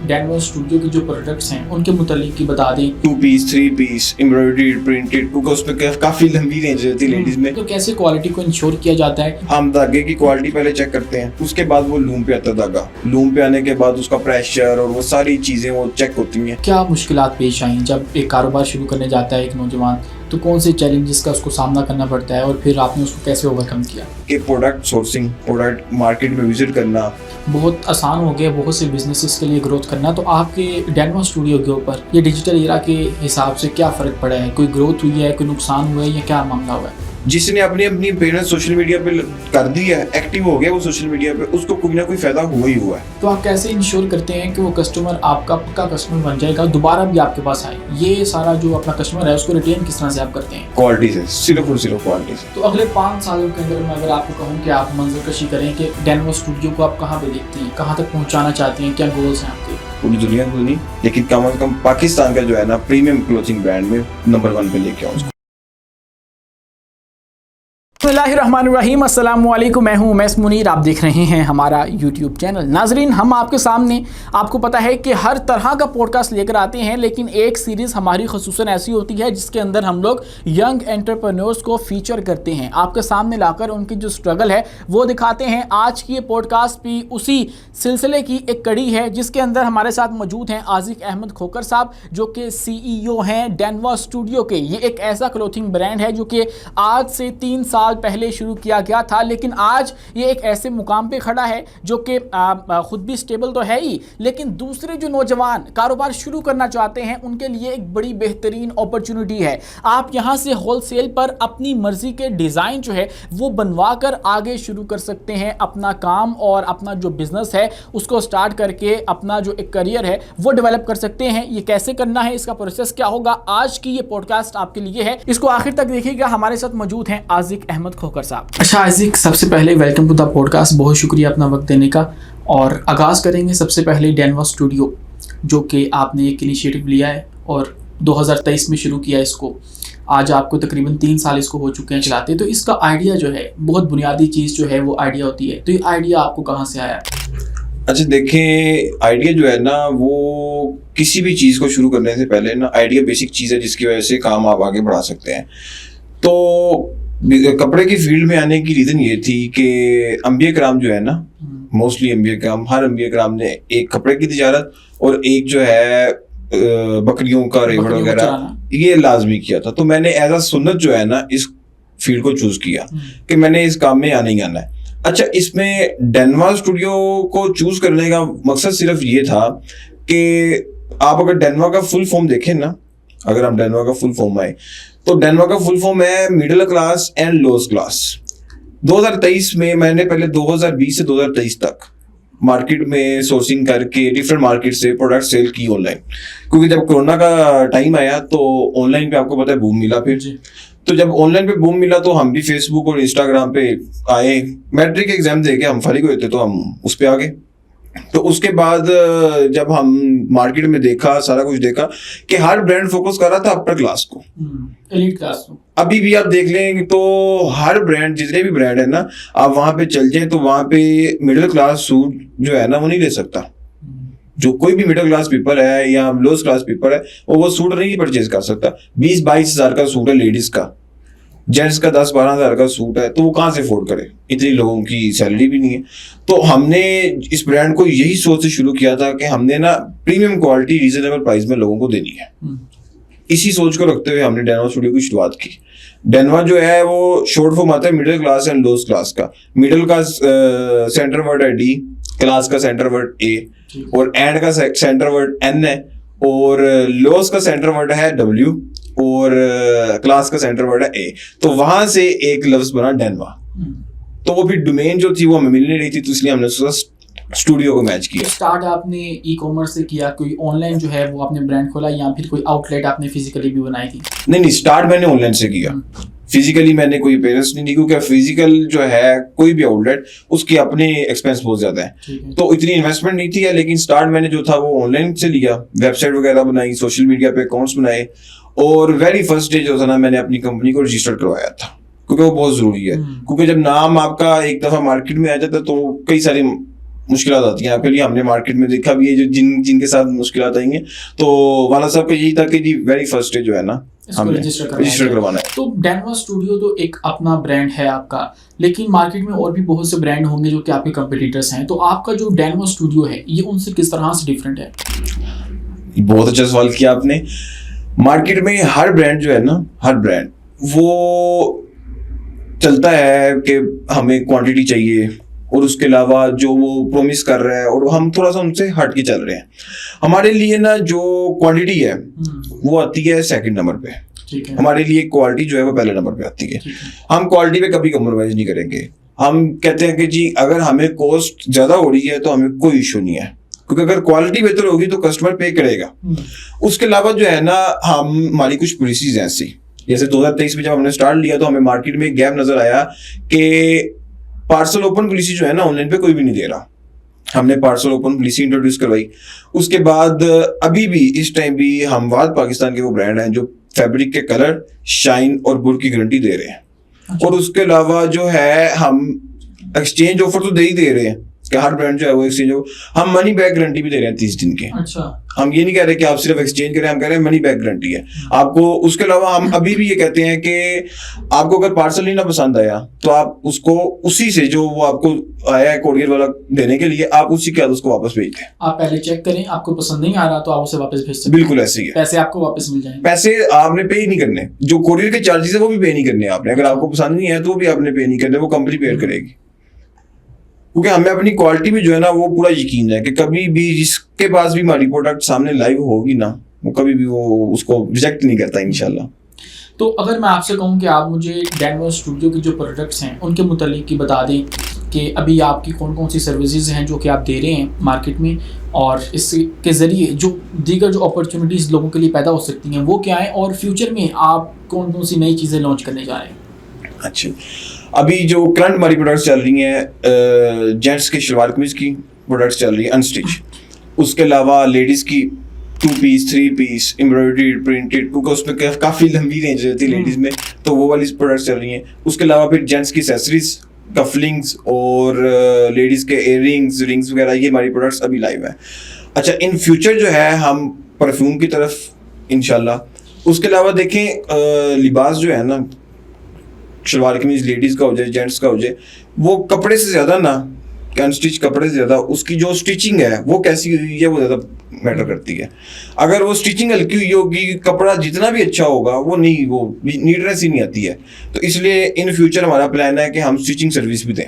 Denver studio के जो products हैं उनके मुतालिक की बता दें। 2 पीस 3 पीस एम्ब्रॉयडरी प्रिंटेड, क्योंकि उसमें काफी लंबी रेंज रहती है लेडीज में। तो कैसे क्वालिटी को इंश्योर किया जाता है? हम धागे की क्वालिटी पहले चेक करते हैं, उसके बाद वो लूम पे आता है धागा। लूम पे आने के बाद उसका प्रेशर और वो सारी चीजें वो चेक होती हैं। क्या मुश्किलात पेश आई जब एक कारोबार शुरू करने जाता है एक नौजवान, तो कौन से चैलेंजेस का उसको सामना करना पड़ता है और फिर आपने उसको कैसे ओवरकम किया? कि प्रोडक्ट सोर्सिंग, प्रोडक्ट मार्केट में विजिट करना बहुत आसान हो गया बहुत से बिजनेसेस के लिए ग्रोथ करना। तो आपके डेनवर स्टूडियो के ऊपर ये डिजिटल एरा के हिसाब से क्या फ़र्क पड़ा है? कोई ग्रोथ हुई है, कोई नुकसान हुआ है या क्या मामला हुआ है? जिसने अपनी अपनी पेरेंट्स सोशल मीडिया पे कर दी है, एक्टिव हो गया वो सोशल मीडिया पे, उसको कोई ना कोई फायदा हुआ ही हुआ है। तो आप कैसे इंश्योर करते हैं कि वो कस्टमर आपका पक्का कस्टमर बन जाएगा, दोबारा भी आपके पास आए? ये सारा जो अपना कस्टमर है उसको रिटेन किस तरह से आप करते हैं? क्वालिटी से, सिर्फ और सिर्फ क्वालिटी से। तो अगले 5 सालों के अंदर मैं अगर आपको कहूँ कि आप मंजर कशी करें कि डेनवर स्टूडियो को आप कहाँ पे देखते हैं, कहाँ तक पहुँचाना चाहते हैं, क्या गोल्स हैं आपके? पूरी दुनिया को नहीं, लेकिन कम से कम पाकिस्तान का जो है ना प्रीमियम क्लोथिंग ब्रांड में नंबर 1 पे लेके आऊँ। बिस्मिल्लाहिर्रहमानिर्रहीम, अस्सलाम वालेकुम। मैं हूं उमैस मुनीर, आप देख रहे हैं हमारा यूट्यूब चैनल। नाजरीन, हम आपके सामने आपको पता है कि हर तरह का पॉडकास्ट लेकर आते हैं, लेकिन एक सीरीज़ हमारी ख़ुसूसन ऐसी होती है जिसके अंदर हम लोग यंग एंटरप्रेन्योर्स को फीचर करते हैं, आपके सामने लाकर उनकी जो स्ट्रगल है वो दिखाते हैं। आज की ये पॉडकास्ट भी उसी सिलसिले की एक कड़ी है जिसके अंदर हमारे साथ मौजूद हैं आज़िक अहमद खोकर साहब, जो कि CEO हैं डेनवर स्टूडियो के। ये एक ऐसा क्लोथिंग ब्रांड है जो कि आज से 3 साल पहले शुरू किया गया था, लेकिन आज ये एक ऐसे मुकाम पे खड़ा है जो कि खुद भी स्टेबल तो है ही, लेकिन दूसरे जो नौजवान कारोबार शुरू करना चाहते हैं उनके लिए एक बड़ी बेहतरीन अपॉर्चुनिटी है। आप यहाँ से होलसेल पर अपनी मर्जी के डिज़ाइन जो है वो बनवा कर आगे शुरू कर सकते हैं अपना काम, और अपना जो बिजनेस है उसको स्टार्ट करके अपना जो एक करियर है वो डेवलप कर सकते हैं। ये कैसे करना है, इसका प्रोसेस क्या होगा, आज की ये पॉडकास्ट आपके लिए है, इसको आखिर तक देखिएगा। हमारे साथ मौजूद हैं आज़िक अहमद खोकर साहब। अच्छा आज़िक, सबसे पहले वेलकम टू द पॉडकास्ट, बहुत शुक्रिया अपना वक्त देने का। और आगाज़ करेंगे सबसे पहले डेनवर स्टूडियो, जो कि आपने एक इनिशिएटिव लिया है और 2023 में शुरू किया इसको। आज आपको तकरीबन 3 साल इसको हो चुके हैं चलाते। तो इसका आइडिया जो है, बहुत बुनियादी चीज़ जो है वो आइडिया होती है, तो ये आइडिया आपको कहाँ से आया? अच्छा देखें, आइडिया जो है ना वो किसी भी चीज़ को शुरू करने से पहले ना आइडिया बेसिक चीज़ है जिसकी वजह से काम आप आगे बढ़ा सकते हैं। तो कपड़े की फील्ड में आने की रीज़न ये थी कि अंबिया कराम जो है ना, मोस्टली अंबिया कराम, हर अंबिया कराम ने एक कपड़े की तिजारत और एक जो है बकरियों का रेवड़ वगैरह ये लाजमी किया था। तो मैंने एज अ सुन्नत जो है ना इस फील्ड को चूज किया कि मैंने इस काम में आना ही आना है। अच्छा, इसमें डेनवर स्टूडियो को चूज करने का मकसद सिर्फ ये था कि आप अगर डेनवर का फुल फॉर्म देखें ना, अगर हम डेनवर का फुल फॉर्म आए तो डेनवर का फुल फॉर्म है middle class and lower class. 2023 में मैंने पहले 2020 से 2023 तक मार्केट में सोर्सिंग करके डिफरेंट मार्केट से प्रोडक्ट सेल की ऑनलाइन, क्योंकि जब कोरोना का टाइम आया तो ऑनलाइन पे आपको पता है बूम मिला। फिर तो जब ऑनलाइन पे बूम मिला तो हम भी फेसबुक और इंस्टाग्राम पे आए। मैट्रिक एग्जाम दे के हम फारिग हुए थे तो हम उस पे आ गए। तो उसके बाद जब हम मार्केट में देखा, सारा कुछ देखा कि हर ब्रांड फोकस कर रहा था अपर क्लास को, एलीट क्लास को। अभी भी आप देख लें तो हर ब्रांड, जितने भी ब्रांड है ना, आप वहां पे चल जाए तो वहां पे मिडिल क्लास सूट जो है ना वो नहीं ले सकता। जो कोई भी मिडिल क्लास पीपल है या लोअर क्लास पीपल है वो सूट नहीं परचेज कर सकता। 20-22 हज़ार का सूट है लेडीज का, जेंट्स का 10-12 हज़ार का सूट है, तो वो कहाँ से अफोर्ड करे, इतनी लोगों की सैलरी भी नहीं है। तो हमने इस ब्रांड को यही सोच से शुरू किया था कि हमने ना प्रीमियम क्वालिटी रीजनेबल प्राइस में लोगों को देनी है। इसी सोच को रखते हुए हमने डेनवर स्टूडियो की शुरुआत की। डेनवर जो है वो शॉर्ट फॉर्म आता है middle class and lower class का। मिडिल का सेंटर वर्ड है D, क्लास का सेंटर वर्ड A और एंड का सेंटर वर्ड N है, और लोअर का सेंटर वर्ड है W और क्लास का सेंटर वर्ड है A। तो वहां से एक लफ्ज बना डेनवर। तो वो फिर डोमेन जो थी वो हमें मिल नहीं रही थी, तो इसलिए हमने स्टूडियो को मैच किया। स्टार्ट आपने ई-कॉमर्स से किया, कोई ऑनलाइन जो है वो आपने ब्रांड खोला, या फिर कोई आउटलेट आपने फिजिकली भी बनाई थी? नहीं, स्टार्ट मैंने ऑनलाइन से किया। फिजिकली मैंने कोई पेरेंट्स नहीं दी, क्योंकि फिजिकल जो है कोई भी आउटलेट उसकी अपनी एक्सपेंस बहुत ज्यादा है, तो इतनी इन्वेस्टमेंट नहीं थी। लेकिन स्टार्ट मैंने जो था वो ऑनलाइन से लिया, वेबसाइट वगैरह बनाई, सोशल मीडिया पे अकाउंट्स बनाए, और वेरी फर्स्ट डे जो था ना मैंने अपनी कंपनी को रजिस्टर करवाया था, क्योंकि वो बहुत जरूरी है। क्योंकि जब नाम आपका एक दफा मार्केट में आ जाता है तो कई सारी मुश्किलात आती हैं आपके लिए। हमने मार्केट में देखा भी है जो जिनके साथ मुश्किलात आएंगे, तो वाला साहब का यही था कि जी वेरी फर्स्ट डे जो है ना हमें रजिस्टर करवाना है। तो डैनवर्स स्टूडियो तो एक अपना ब्रांड है आपका, लेकिन मार्केट में और भी बहुत से ब्रांड होंगे जो कि आपके कंपटीटर्स हैं, तो आपका जो डैनवर्स स्टूडियो है ये उनसे किस तरह से डिफरेंट है? बहुत अच्छा सवाल किया आपने। मार्केट में हर ब्रांड जो है ना, हर ब्रांड वो चलता है कि हमें क्वांटिटी चाहिए, और उसके अलावा जो वो प्रॉमिस कर रहा है और हम थोड़ा सा उनसे हट के चल रहे हैं। हमारे लिए ना जो क्वांटिटी है वो आती है सेकंड नंबर पे, ठीक है। हमारे लिए क्वालिटी जो है वो पहले नंबर पे आती है। हम क्वालिटी पे कभी कम्प्रोमाइज नहीं करेंगे। हम कहते हैं कि जी अगर हमें कॉस्ट ज्यादा हो रही है तो हमें कोई इशू नहीं है, क्योंकि अगर क्वालिटी बेहतर होगी तो कस्टमर पे करेगा। उसके अलावा जो है ना हमारी कुछ पॉलिसीज हैं ऐसी, जैसे 2023 में जब हमने स्टार्ट लिया तो हमें मार्केट में गैप नजर आया कि पार्सल ओपन पॉलिसी जो है ना ऑनलाइन पे कोई भी नहीं दे रहा। हमने पार्सल ओपन पॉलिसी इंट्रोड्यूस करवाई। उसके बाद अभी भी इस टाइम भी हम वाद पाकिस्तान के वो ब्रांड हैं जो फैब्रिक के कलर, शाइन और बुर की गारंटी दे रहे हैं। और उसके अलावा जो है हम एक्सचेंज ऑफर तो दे ही दे रहे हैं कि हर ब्रांड जो है वो एक्सचेंज, हम मनी बैक गारंटी भी दे रहे हैं 30 दिन के। अच्छा, हम ये नहीं कह रहे कि आप सिर्फ एक्सचेंज करें, हम कह रहे हैं मनी बैक गारंटी है आपको। उसके अलावा हम अभी भी ये कहते हैं कि आपको अगर पार्सल नहीं ना पसंद आया तो आप उसको उसी से जो वो आपको आया है कोरियर वाला देने के लिए, आप उसी के बाद उसको वापस भेज दें। आप पहले चेक करें, आपको पसंद नहीं आ रहा तो आप उसे वापस भेज सकते हैं। बिल्कुल ऐसे ही है। पैसे आपको वापस मिल जाएंगे। पैसे आपने पे ही नहीं करने, जो कोरियर के चार्जेस है वो भी पे नहीं करने आपने। अगर आपको पसंद नहीं है तो वो भी आपने पे नहीं करने, वो कंपनी पे करेगी। क्योंकि हमें अपनी क्वालिटी में जो है ना वो पूरा यकीन है कि कभी भी जिसके पास भी हमारी प्रोडक्ट सामने लाइव होगी ना, वो कभी भी वो उसको रिजेक्ट नहीं करता इंशाल्लाह। तो अगर मैं आपसे कहूं कि आप मुझे डैनवर्स स्टूडियो की जो प्रोडक्ट्स हैं उनके मुतालिक की बता दें कि अभी आपकी कौन कौन सी सर्विसेज हैं जो कि आप दे रहे हैं मार्केट में, और इसके ज़रिए जो दीगर जो अपॉर्चुनिटीज़ लोगों के लिए पैदा हो सकती हैं वो क्या है, और फ्यूचर में आप कौन कौन सी नई चीज़ें लॉन्च करने जा रहे हैं? अच्छा, अभी जो करंट हमारी प्रोडक्ट्स चल रही हैं, जेंट्स के शलवार कमीज की प्रोडक्ट्स चल रही है अनस्टिच। उसके अलावा लेडीज़ की 2 पीस 3 पीस एम्ब्रॉयडरी प्रिंटेड, क्योंकि उसमें काफ़ी लंबी रेंज रहती है लेडीज़ में, तो वो वाली प्रोडक्ट्स चल रही हैं। उसके अलावा फिर जेंट्स की एक्सेसरीज, कफलिंग्स और लेडीज़ के इयररिंग्स, रिंग्स वगैरह, ये हमारी प्रोडक्ट्स अभी लाइव हैं। अच्छा, इन फ्यूचर जो है हम परफ्यूम की तरफ इंशाल्लाह। उसके अलावा देखें लिबास जो है ना, शलवार कमीज लेडीज़ का हो जाए, जेंट्स का हो जाए, वो कपड़े से ज़्यादा ना, अनस्टिच कपड़े से ज़्यादा उसकी जो स्टिचिंग है वो कैसी हुई है वो ज़्यादा मैटर करती है। अगर वो स्टिचिंग हल्की हुई होगी, कपड़ा जितना भी अच्छा होगा वो नहीं, वो नीटनेस ही नहीं आती है। तो इसलिए इन फ्यूचर हमारा प्लान है कि हम स्टिचिंग सर्विस भी दें।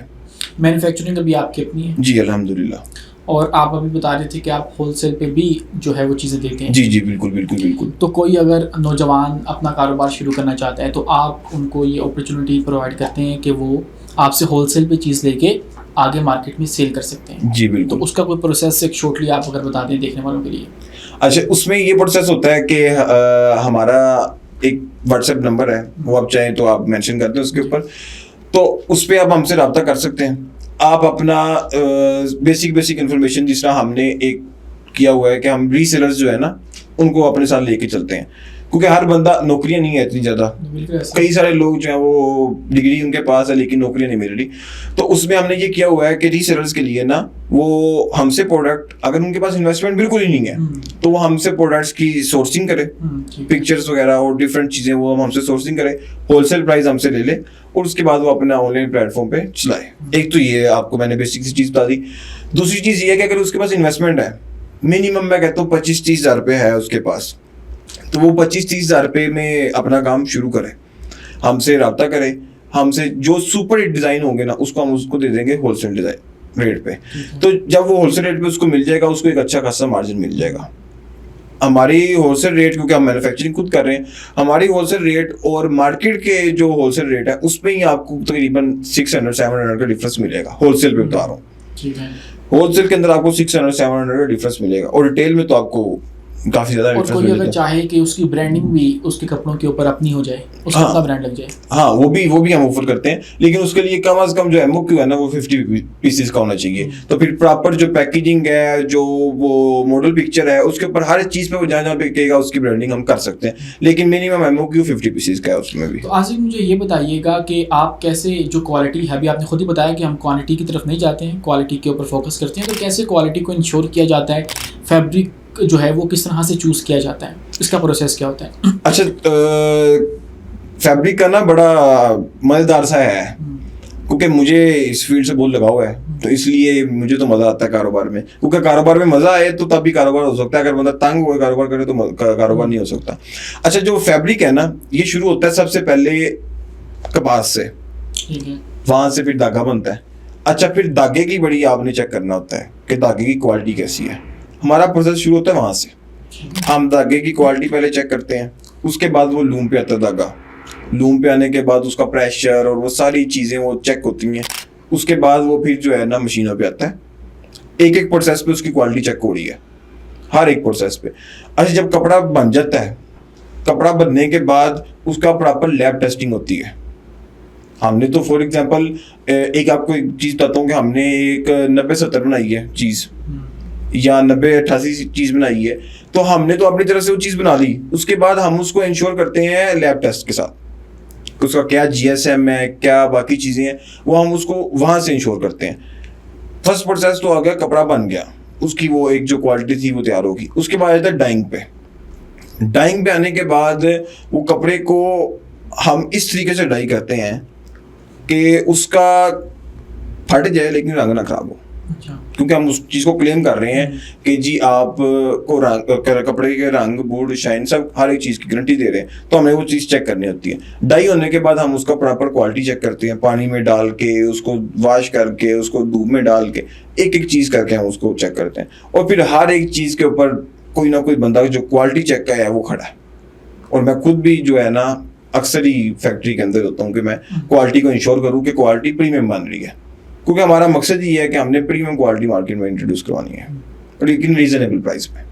मैन्युफैक्चरिंग अभी आपकी अपनी है? जी अल्हम्दुलिल्लाह। और आप अभी बता रहे थे कि आप होलसेल पे भी जो है वो चीज़ें देते हैं? जी जी बिल्कुल बिल्कुल बिल्कुल। तो कोई अगर नौजवान अपना कारोबार शुरू करना चाहता है तो आप उनको ये अपॉर्चुनिटी प्रोवाइड करते हैं कि वो आपसे होलसेल पे चीज़ लेके आगे मार्केट में सेल कर सकते हैं? जी बिल्कुल। तो उसका कोई प्रोसेस एक शॉर्टली आप अगर बता दें देखने वालों के लिए। अच्छा, उसमें ये प्रोसेस होता है कि हमारा एक व्हाट्सएप नंबर है, वो आप चाहें तो आप मेंशन करते हैं उसके ऊपर, तो उस पर आप हमसे रब्ता कर सकते हैं। आप अपना बेसिक इन्फॉर्मेशन, जिस तरह हमने एक किया हुआ है कि हम रीसेलर्स जो है ना उनको अपने साथ लेके चलते हैं, क्योंकि हर बंदा, नौकरियां नहीं है इतनी ज़्यादा, कई सारे लोग जो हैं वो डिग्री उनके पास है लेकिन नौकरियां नहीं मिल रही। तो उसमें हमने ये किया हुआ है कि रीसेलर्स के लिए ना वो हमसे प्रोडक्ट, अगर उनके पास इन्वेस्टमेंट बिल्कुल ही नहीं है तो वो हमसे प्रोडक्ट्स की सोर्सिंग करे, पिक्चर्स वगैरह और डिफरेंट चीज़ें वो हमसे सोर्सिंग करे, होलसेल प्राइस हमसे ले ले और उसके बाद वो अपना ऑनलाइन प्लेटफॉर्म पे चलाए। एक तो ये आपको मैंने बेसिक सी चीज़ बता दी। दूसरी चीज़ ये है कि अगर उसके पास इन्वेस्टमेंट है, मिनिमम मैं कहता हूँ 25-30 हज़ार रुपये है उसके पास, तो वो 25-30 हज़ार रुपये में अपना काम शुरू करें, हमसे रब्ता करें। हमसे जो सुपर हिट डिज़ाइन होंगे ना उसको हम उसको दे देंगे होलसेल डिज़ाइन रेट पे। तो जब वो होलसेल रेट पे उसको मिल जाएगा, उसको एक अच्छा खासा मार्जिन मिल जाएगा। हमारी होलसेल रेट, क्योंकि हम मैन्युफैक्चरिंग खुद कर रहे हैं, हमारी होलसेल रेट और मार्केट के जो होलसेल रेट है उसमें ही आपको तकरीबन 600-700 का डिफरेंस मिलेगा। होलसेल पे बता रहा हूँ, होलसेल के अंदर आपको 600-700 का डिफरेंस मिलेगा, और रिटेल में तो आपको काफी ज्यादा और डिफरेंस कोई मिल अगर जाता है। चाहे कि उसकी ब्रांडिंग भी उसके कपड़ों के ऊपर अपनी हो जाए, उसका हाँ। अपना ब्रांड लग जाए। हाँ, वो भी हम ऑफर करते हैं, लेकिन उसके लिए कम से कम जो एमओक्यू है ना वो 50 पीसेस का होना चाहिए। तो फिर प्रॉपर जो पैकेजिंग है, जो वो मॉडल पिक्चर है, उसके ऊपर हर चीज पे वो जहाँ जहाँ पे कहेगा उसकी ब्रांडिंग हम कर सकते हैं, लेकिन मिनिमम एमओक्यू 50 पीसेस का है उसमें भी। तो आसिफ मुझे ये बताइएगा कि आप कैसे, जो क्वालिटी है, अभी आपने खुद ही बताया कि हम क्वांटिटी की तरफ नहीं जाते हैं, क्वालिटी के ऊपर फोकस करते हैं, तो कैसे क्वालिटी को इंश्योर किया जाता है, फैब्रिक जो है वो किस तरह से चूज़ किया जाता है, इसका प्रोसेस क्या होता है? अच्छा, फैब्रिक का ना बड़ा मजेदार सा है, क्योंकि मुझे इस फील्ड से बहुत लगाव है, तो इसलिए मुझे तो मजा आता है कारोबार में, क्योंकि कारोबार में मजा आए तो तभी कारोबार हो सकता है, अगर बंदा तंग हो कारोबार करे तो कारोबार नहीं हो सकता। अच्छा, जो फैब्रिक है ना, ये शुरू होता है सबसे पहले कपास से, ठीक है। वहां से फिर धागा बनता है। अच्छा, फिर धागे की बड़ी आपने चेक करना होता है कि धागे की क्वालिटी कैसी है। हमारा प्रोसेस शुरू होता है वहां से, हम धागे की क्वालिटी पहले चेक करते हैं, उसके बाद वो लूम पे आता है धागा, लूम पे आने के बाद उसका प्रेशर और वो सारी चीजें वो चेक होती हैं, उसके बाद वो फिर जो है ना मशीनों पे आता है। एक एक प्रोसेस पे उसकी क्वालिटी चेक हो रही है, हर एक प्रोसेस पे। अच्छा, जब कपड़ा बन जाता है, कपड़ा बनने के बाद उसका प्रॉपर लैब टेस्टिंग होती है। हमने तो फॉर एग्जांपल एक आपको एक चीज बताता हूँ कि हमने एक 90-70 बनाई है चीज, या 90-88 चीज बनाई है, तो हमने तो अपनी तरफ से वो चीज बना ली, उसके बाद हम उसको इंश्योर करते हैं लैब टेस्ट के साथ, उसका क्या जीएसएम है, क्या बाकी चीजें हैं, वो हम उसको वहां से इंश्योर करते हैं। फर्स्ट प्रोसेस तो आ गया, कपड़ा बन गया, उसकी वो एक जो क्वालिटी थी वो तैयार होगी। उसके बाद आता है डाइंग पे। डाइंग पे आने के बाद वो कपड़े को हम इस तरीके से डाई करते हैं कि उसका फट जाए लेकिन रंग ना खराब हो, क्योंकि हम उस चीज को क्लेम कर रहे हैं कि जी आप को कपड़े के रंग, बूढ़, शाइन, सब हर एक चीज की गारंटी दे रहे हैं, तो हमें वो चीज चेक करनी होती है। डाई होने के बाद हम उसका प्रॉपर क्वालिटी चेक करते हैं, पानी में डाल के उसको वॉश करके, उसको धूप में डाल के, एक एक चीज करके हम उसको चेक करते हैं। और फिर हर एक चीज के ऊपर कोई ना कोई बंदा जो क्वालिटी चेक का है वो खड़ा है। और मैं खुद भी जो है ना अक्सर ही फैक्ट्री के अंदर होता हूँ कि मैं क्वालिटी को इंश्योर करूँ कि क्वालिटी प्रीमियम बन रही है, क्योंकि हमारा मकसद ये है कि हमने प्रीमियम क्वालिटी मार्केट में इंट्रोड्यूस करवानी है, लेकिन रीजनेबल प्राइस पे।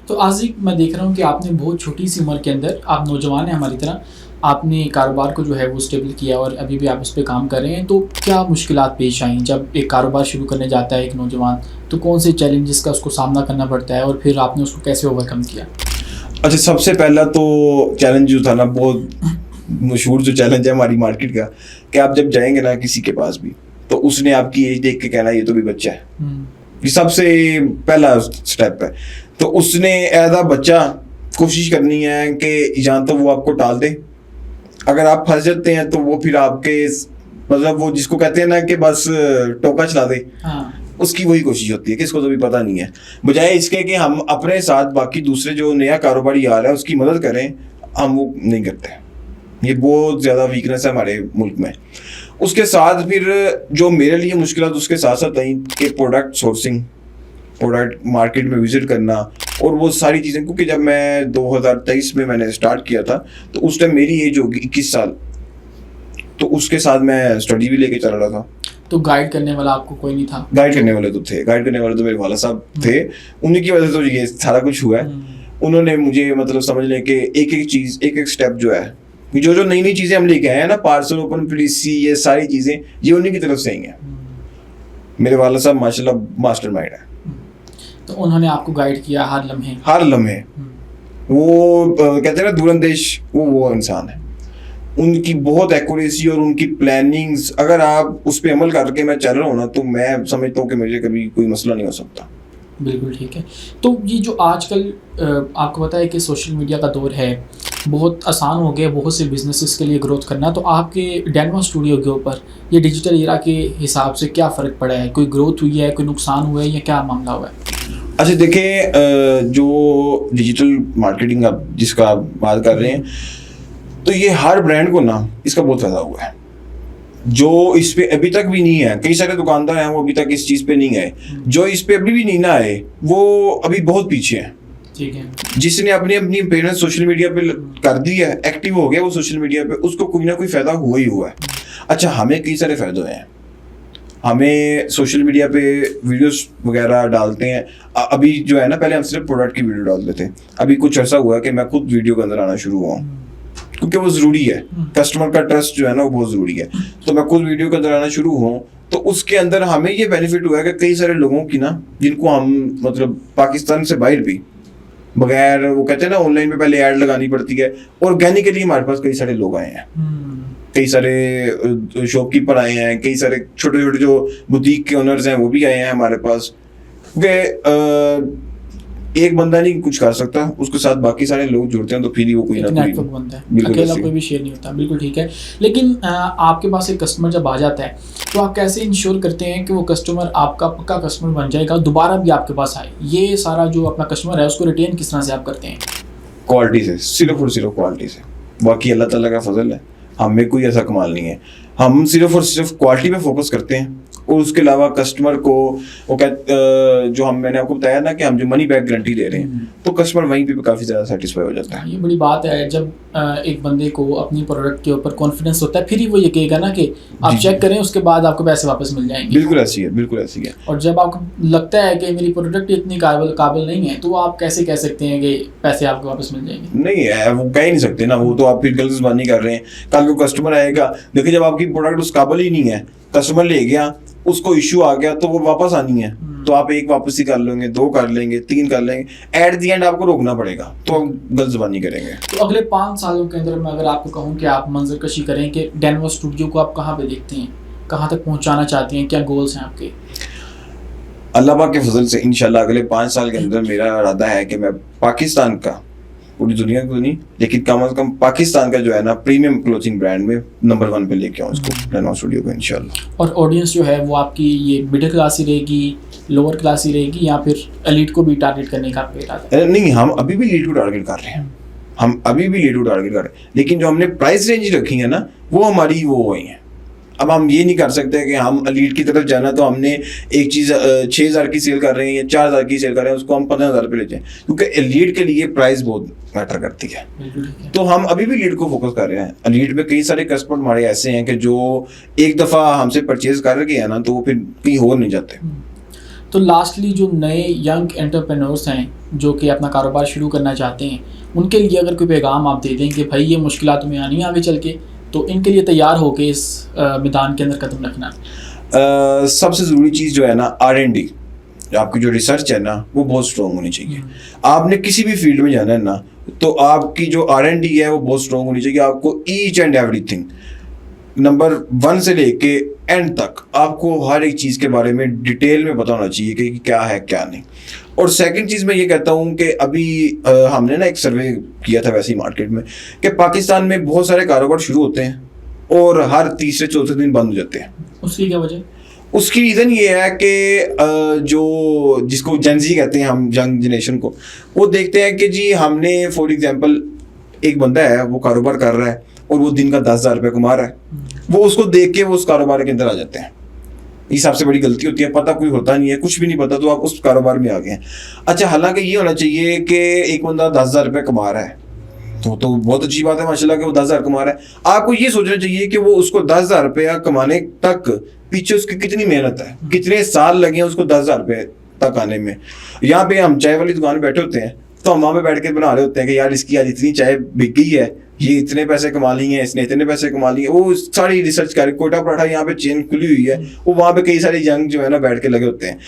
तो आसिफ, मैं देख रहा हूँ कि आपने बहुत छोटी सी उम्र के अंदर, आप नौजवान हैं हमारी तरह, आपने कारोबार को जो है वो स्टेबल किया और अभी भी आप उस पर काम कर रहे हैं। तो क्या मुश्किलात पेश आई जब एक कारोबार शुरू करने जाता है एक नौजवान, तो कौन से चैलेंजेस का उसको सामना करना पड़ता है और फिर आपने उसको कैसे ओवरकम किया? अच्छा, सबसे पहला तो चैलेंज जो था ना, बहुत मशहूर जो चैलेंज है हमारी मार्केट का, कि आप जब जाएंगे ना किसी के पास भी, तो उसने आपकी एज देख के कहना ये तो भी बच्चा है। ये सबसे पहला स्टेप है। तो उसने एज अ बच्चा कोशिश करनी है कि या तो वो आपको टाल दे, अगर आप फंस जाते हैं तो वो फिर आपके, मतलब वो जिसको कहते हैं ना कि बस टोका चला दे, उसकी वही कोशिश होती है कि इसको तो भी पता नहीं है। बजाय इसके कि हम अपने साथ बाकी दूसरे जो नया कारोबारी आ रहा है उसकी मदद करें, हम वो नहीं करते। ये बहुत ज़्यादा वीकनेस है हमारे मुल्क में। उसके साथ फिर जो मेरे लिए मुश्किलात उसके साथ साथ आई कि प्रोडक्ट सोर्सिंग, प्रोडक्ट मार्केट में विजिट करना और वो सारी चीज़ें, क्योंकि जब मैं 2023 में मैंने स्टार्ट किया था तो उस टाइम मेरी एज होगी 21 साल, तो उसके साथ मैं स्टडी भी लेके चल रहा था। तो गाइड करने वाला आपको कोई नहीं था? गाइड करने वाले तो थे, गाइड करने वाले तो मेरे वाला साहब थे, उन्हीं की वजह से तो ये सारा कुछ हुआ है। उन्होंने मुझे मतलब समझ लें कि एक एक चीज़, एक एक स्टेप जो है, जो जो नई नई चीज़ें हम लेके आए हैं ना, पार्सल ओपन पॉलिसी, ये सारी चीज़ें ये उन्हीं की तरफ से आई हैं। मेरे वाला साहब माशाल्लाह मास्टरमाइंड है। तो उन्होंने आपको गाइड किया हर लम्हे? हर लम्हे। वो कहते हैं ना दूरंदेश, वो इंसान है। उनकी बहुत एक्यूरेसी और उनकी प्लानिंग्स, अगर आप उस पर अमल करके मैं चल रहा हूँ ना, तो मैं समझता हूँ कि मुझे कभी कोई मसला नहीं हो सकता। बिल्कुल ठीक है। तो ये जो आजकल आपको पता है कि सोशल मीडिया का दौर है, बहुत आसान हो गया बहुत से बिजनेसेस के लिए ग्रोथ करना, तो आपके डेनवा स्टूडियो के ऊपर ये डिजिटल एरा के हिसाब से क्या फ़र्क पड़ा है? कोई ग्रोथ हुई है, कोई नुकसान हुआ है, या क्या मामला हुआ है? अच्छा देखें, जो डिजिटल मार्केटिंग आप जिसका आप बात कर रहे हैं, तो ये हर ब्रांड को ना इसका बहुत फ़ायदा हुआ है। जो इस पे अभी तक भी नहीं है, कई सारे दुकानदार हैं वो अभी तक इस चीज़ पे नहीं गए, जो इस पे अभी भी नहीं ना आए वो अभी बहुत पीछे हैं। ठीक है। जिसने अपनी अपनी पेरेंट्स सोशल मीडिया पे कर दी है, एक्टिव हो गया वो सोशल मीडिया पे, उसको कोई ना कोई फ़ायदा हुआ ही हुआ है। अच्छा, हमें कई सारे फ़ायदे हुए हैं। हमें सोशल मीडिया पे वीडियोस वगैरह डालते हैं। अभी जो है ना, पहले हम सिर्फ प्रोडक्ट की वीडियो डालते थे, अभी कुछ ऐसा हुआ कि मैं खुद वीडियो के अंदर आना शुरू हुआ हूँ, क्योंकि वो ज़रूरी है। कस्टमर का ट्रस्ट जो है ना वो बहुत ज़रूरी है। तो मैं खुद वीडियो के अंदर आना शुरू हुआ, तो उसके अंदर हमें ये बेनिफिट हुआ है कि कई सारे लोगों की ना, जिनको हम मतलब पाकिस्तान से बाहर भी बगैर, वो कहते हैं ना ऑनलाइन पे पहले ऐड लगानी पड़ती है, ऑर्गेनिकली हमारे पास कई सारे लोग आए हैं, कई सारे शॉपकीपर आए हैं, कई सारे छोटे छोटे जो बुटीक के ओनर्स हैं वो भी आए हैं हमारे पास। क्योंकि एक बंदा नहीं कुछ कर सकता, उसके साथ बाकी सारे लोग जुड़ते हैं तो फिर ही वो कोई ना कोई नेटवर्क बनता है, अकेला कोई भी शेयर नहीं होता। बिल्कुल ठीक है। लेकिन आपके पास एक कस्टमर जब आ जाता है तो आप कैसे इंश्योर करते हैं कि वो कस्टमर आपका पक्का कस्टमर बन जाएगा, दोबारा भी आपके पास आए? ये सारा जो अपना कस्टमर है उसको रिटेन किस तरह से आप करते हैं? क्वालिटी से, सिर्फ और सिर्फ क्वालिटी से। बाकी अल्लाह ताला का फजल है, हमें कोई ऐसा कमाल नहीं है। हम सिर्फ और सिर्फ क्वालिटी पे फोकस करते हैं, और उसके अलावा कस्टमर को वो जो मैंने आपको बताया ना कि हम जो मनी बैक गारंटी दे रहे हैं, तो कस्टमर वहीं पे काफ़ी ज़्यादा सेटिस्फाई हो जाता है। ये बड़ी बात है, जब एक बंदे को अपनी प्रोडक्ट के ऊपर कॉन्फिडेंस होता है, फिर ही वो ये कहेगा ना कि आप चेक करें, उसके बाद आपको पैसे वापस मिल जाएंगे। बिल्कुल ऐसी है, बिल्कुल ऐसी है। और जब आपको लगता है कि मेरी प्रोडक्ट इतनी काबिल नहीं है, तो आप कैसे कह सकते हैं कि पैसे आपको वापस मिल जाएंगे? नहीं है, वो कह ही नहीं सकते ना, वो तो आप फिर गलत ज़बानी कर रहे हैं। कल को कस्टमर आएगा, देखिए जब आपकी प्रोडक्ट उस काबिल ही नहीं है, कस्टमर ले गया, उसको इशू आ गया, तो वो वापस आनी है, तो आप एक वापसी कर लेंगे, 2 कर लेंगे, 3 कर लेंगे, एट दी एंड आपको रोकना पड़ेगा, तो आप गलत ज़बानी करेंगे। तो अगले 5 सालों के अंदर मैं अगर आपको कहूँ कि आप मंजर कशी करें कि डेनवर स्टूडियो को आप कहाँ पे देखते हैं, कहाँ तक पहुँचाना चाहते हैं, क्या गोल्स हैं आपके? अल्लाह पाक के फजल से इंशाल्लाह अगले 5 साल के अंदर मेरा इरादा है कि मैं पाकिस्तान का, पूरी दुनिया को नहीं लेकिन कम से कम पाकिस्तान का जो है ना प्रीमियम क्लोथिंग ब्रांड में नंबर 1 पे लेके आऊँ उसको, डेनवर स्टूडियो को इंशाल्लाह। और ऑडियंस जो है वो आपकी ये मिडिल क्लास ही रहेगी, लोअर क्लास ही रहेगी, या फिर एलीट को भी टारगेट करने का आपका इरादा है? नहीं, हम अभी भी एलीट को टारगेट कर रहे हैं, हम अभी भी एलीट को टारगेट कर रहे हैं, लेकिन जो हमने प्राइस रेंज रखी है ना वो हमारी वो हुई है। अब हम ये नहीं कर सकते कि हम एलीट की तरफ जाना, तो हमने एक चीज़ 6,000 की सेल कर रहे हैं या 4,000 की सेल कर रहे हैं, उसको हम 15,000 पे ले जाएं, क्योंकि एलीट के लिए प्राइस बहुत मैटर करती है। तो हम अभी भी एलीट को फोकस कर रहे हैं। एलीट में कई सारे कस्टमर हमारे ऐसे हैं कि जो एक दफ़ा हमसे परचेज कर गए हैं ना, तो वो फिर कहीं और नहीं जाते। तो लास्टली जो नए यंग एंटरप्रेन्योर्स हैं जो कि अपना कारोबार शुरू करना चाहते हैं, उनके लिए अगर कोई पैगाम आप दे दें कि भाई ये मुश्किलात में आनी है आगे चल के, तो इनके लिए तैयार होकर इस मैदान के अंदर कदम रखना? सबसे ज़रूरी चीज़ जो है ना, R&D, आपकी जो रिसर्च है ना वो बहुत स्ट्रॉन्ग होनी चाहिए। आपने किसी भी फील्ड में जाना है ना, तो आपकी जो R&D है वो बहुत स्ट्रॉन्ग होनी चाहिए। आपको ईच एंड एवरीथिंग नंबर 1 से लेके एंड तक आपको हर एक चीज़ के बारे में डिटेल में पता होना चाहिए कि क्या है क्या नहीं। और सेकंड चीज़ मैं ये कहता हूँ कि अभी हमने ना एक सर्वे किया था वैसे ही मार्केट में, कि पाकिस्तान में बहुत सारे कारोबार शुरू होते हैं और हर तीसरे चौथे दिन बंद हो जाते हैं। उसकी क्या वजह? उसकी रीज़न ये है कि जो जिसको जेनजी कहते हैं हम, यंग जनरेशन को, वो देखते हैं कि जी हमने फॉर एग्जांपल एक बंदा है वो कारोबार कर रहा है और वो दिन का 10,000 रुपये कमा रहा है, वो उसको देख के वो उस कारोबार के अंदर आ जाते हैं। ये सबसे बड़ी गलती होती है, पता कोई होता नहीं है, कुछ भी नहीं पता, तो आप उस कारोबार में आ गए हैं। अच्छा, हालांकि ये होना चाहिए कि एक बंदा 10,000 रुपये कमा रहा है तो बहुत अच्छी बात है माशाल्लाह कि वो 10,000 कमा रहा है। आपको ये सोचना चाहिए कि वो उसको 10,000 रुपया कमाने तक पीछे उसकी कितनी मेहनत है, कितने साल लगे हैं उसको 10,000 रुपये तक आने में। यहाँ पे हम चाय वाली दुकान में बैठे होते हैं तो हम वहाँ पे बैठ के बना रहे होते हैं कि यार इसकी आज इतनी चाय बिक गई है, ये इतने पैसे कमा लिए हैं, इसने इतने पैसे कमा लिए। वो सारी रिसर्च कर, कोटा पराठा यहाँ पे चेन खुली हुई है, वो वहाँ पे कई सारे यंग जो है ना बैठ के लगे होते हैं।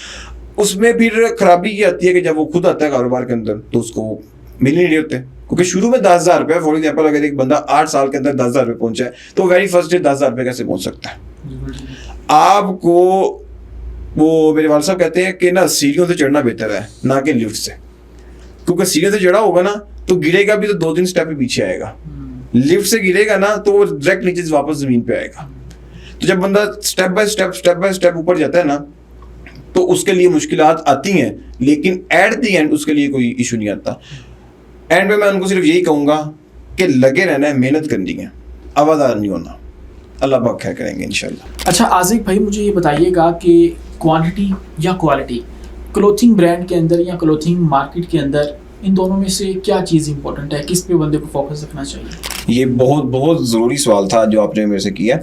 उसमें फिर खराबी ये आती है कि जब वो खुद आता है कारोबार के अंदर तो उसको मिल नहीं रहे होते, क्योंकि शुरू में 10,000 रुपये, फॉर एग्जाम्पल अगर एक बंदा 8 साल के अंदर 10,000 रुपये पहुंचा है तो वेरी फर्स्ट डे 10,000 रुपये कैसे पहुंच सकता है। आपको वो मेरे वाल साहब कहते हैं कि ना सीढ़ियों से चढ़ना बेहतर है ना कि लिफ्ट से, क्योंकि सीढ़ियों से चढ़ा होगा ना तो गिरेगा भी तो 2-3 स्टेप ही पीछे आएगा, लिफ्ट से गिरेगा ना तो वो डायरेक्ट नीचे से वापस जमीन पे आएगा। तो जब बंदा स्टेप बाय स्टेप ऊपर जाता है ना तो उसके लिए मुश्किलात आती हैं, लेकिन एट द एंड उसके लिए कोई इशू नहीं आता। एंड में मैं उनको सिर्फ यही कहूँगा कि लगे रहना है, मेहनत करनी है, आवाज़दार नहीं होना। अल्लाह पाक खैर करेंगे इंशाल्लाह। अच्छा आज़िक भाई, मुझे ये बताइएगा कि क्वांटिटी या क्वालिटी क्लोथिंग ब्रांड के अंदर या क्लोथिंग मार्केट के अंदर, इन दोनों में से क्या चीज़ इंपॉर्टेंट है, किस पे बंदे को फोकस रखना चाहिए? ये बहुत बहुत ज़रूरी सवाल था जो आपने मेरे से किया।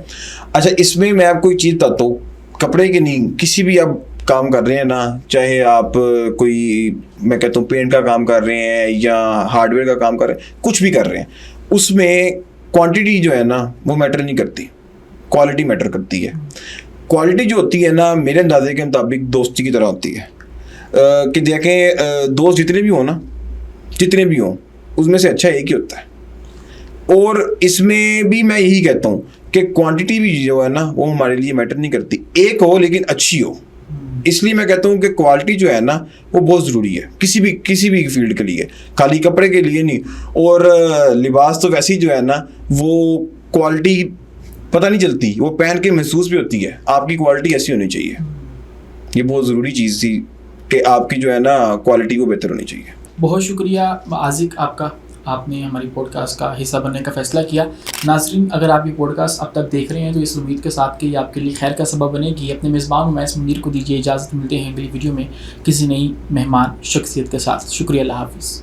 अच्छा, इसमें मैं आपको एक चीज़ बताता हूँ, कपड़े के नहीं, किसी भी आप काम कर रहे हैं ना, चाहे आप कोई, मैं कहता हूँ पेंट का काम कर रहे हैं या हार्डवेयर का काम कर रहे हैं, कुछ भी कर रहे हैं, उसमें क्वांटिटी जो है ना वो मैटर नहीं करती, क्वालिटी मैटर करती है। क्वालिटी जो होती है ना, मेरे अंदाजे के मुताबिक दोस्ती की तरह होती है। कि देखें, दोस्त जितने भी हों उसमें से अच्छा एक ही होता है। और इसमें भी मैं यही कहता हूँ कि क्वांटिटी भी जो है ना वो हमारे लिए मैटर नहीं करती, एक हो लेकिन अच्छी हो। इसलिए मैं कहता हूँ कि क्वालिटी जो है ना वो बहुत ज़रूरी है किसी भी फील्ड के लिए, खाली कपड़े के लिए नहीं। और लिबास तो वैसे ही जो है ना वो क्वालिटी पता नहीं चलती, वो पहन के महसूस भी होती है। आपकी क्वालिटी ऐसी होनी चाहिए, ये बहुत ज़रूरी चीज़ थी कि आपकी जो है ना क्वालिटी वो बेहतर होनी चाहिए। बहुत शुक्रिया आज़िक आपका, आपने हमारी पॉडकास्ट का हिस्सा बनने का फ़ैसला किया। नाज़रीन, अगर आप ये पॉडकास्ट अब तक देख रहे हैं तो इस उम्मीद के साथ कि ये आपके लिए खैर का सबब बनेगी। अपने मेज़बान उमैस मुनीर को दीजिए इजाज़त, मिलते हैं अगली वीडियो में किसी नई मेहमान शख्सियत के साथ। शुक्रिया, अल्लाह हाफ़िज़।